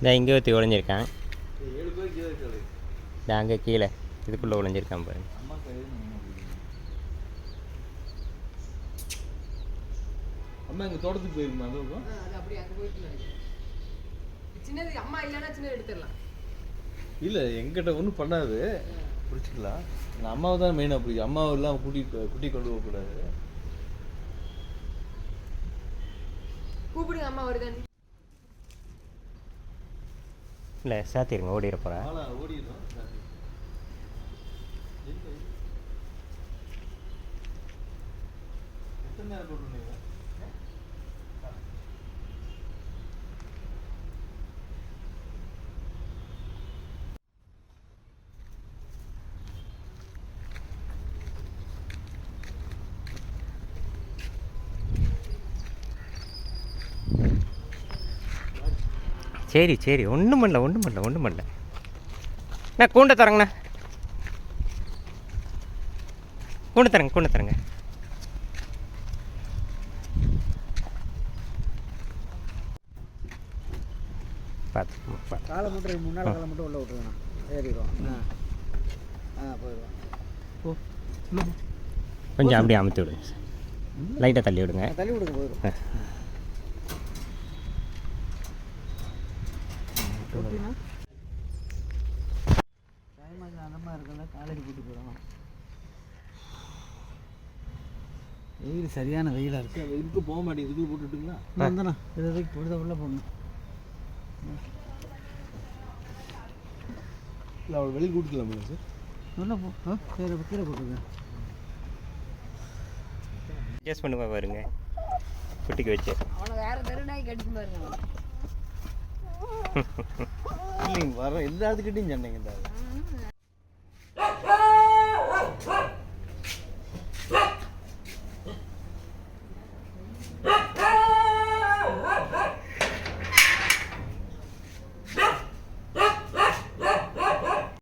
இந்த இங்கே ஒருத்தி ஒளிஞ்சிருக்கான். இந்த அங்கே கீழே இதுக்குள்ளே ஒளிஞ்சிருக்கான் பாருங்க. அம்மா எங்கள் தோட்டத்துக்கு போயிருமா? அது அப்படி அங்கே போயிட்டு சின்னது அம்மா இல்லைன்னா சின்னது எடுத்துடலாம். இல்லை எங்கிட்ட ஒன்றும் பண்ணாது, பிடிச்சிக்கலாம். நான் அம்மாவை தான் மெயினாக பிடிக்கும். அம்மாவை எல்லாம் குட்டி கொண்டு போகக்கூடாது. கூப்பிடுங்க அம்மா வருதான்னு. இல்லை சாத்திருங்க, ஓடிட போகிறேன். ஓடிடும். எத்தனை நேரம் போட்டுருந்தீங்க? சரி சரி, ஒன்றும் பண்ணல. நான் கூண்டை தரங்கண்ணா, கூண்டு தரங்க. பார்த்து காலை மட்டும் முன்னால் காலை மட்டும் உள்ள விட்டுருங்கண்ணா, ஏறிடுவோம். போயிடுவோம். கொஞ்சம் அப்படியே அமுத்தி விடுங்க, லைட்டாக தள்ளி விடுங்க. போயிடும். அந்தமாக இருக்குல்ல, காலேஜ் கூட்டி போயிடும். வெயில் சரியான வெயிலாக இருக்குது. வெயிலுக்கு போக மாட்டேங்குது. இதுக்கு போட்டுட்டுங்களா? வந்தண்ணா இதை பொழுத உள்ள போடணும். இல்லை அவள் வெளியில் கூட்டிக்கலாமா சார்? உள்ள போ. கீழே போட்டுருங்க. அட்ஜஸ்ட் பண்ணுவா பாருங்க, குட்டிக்கு வச்சு. அவனை வேற தெருநாய் கடிச்சு பாருங்க. இல்லைங்க, வர எல்லாத்துக்கிட்டையும் சொன்னீங்க.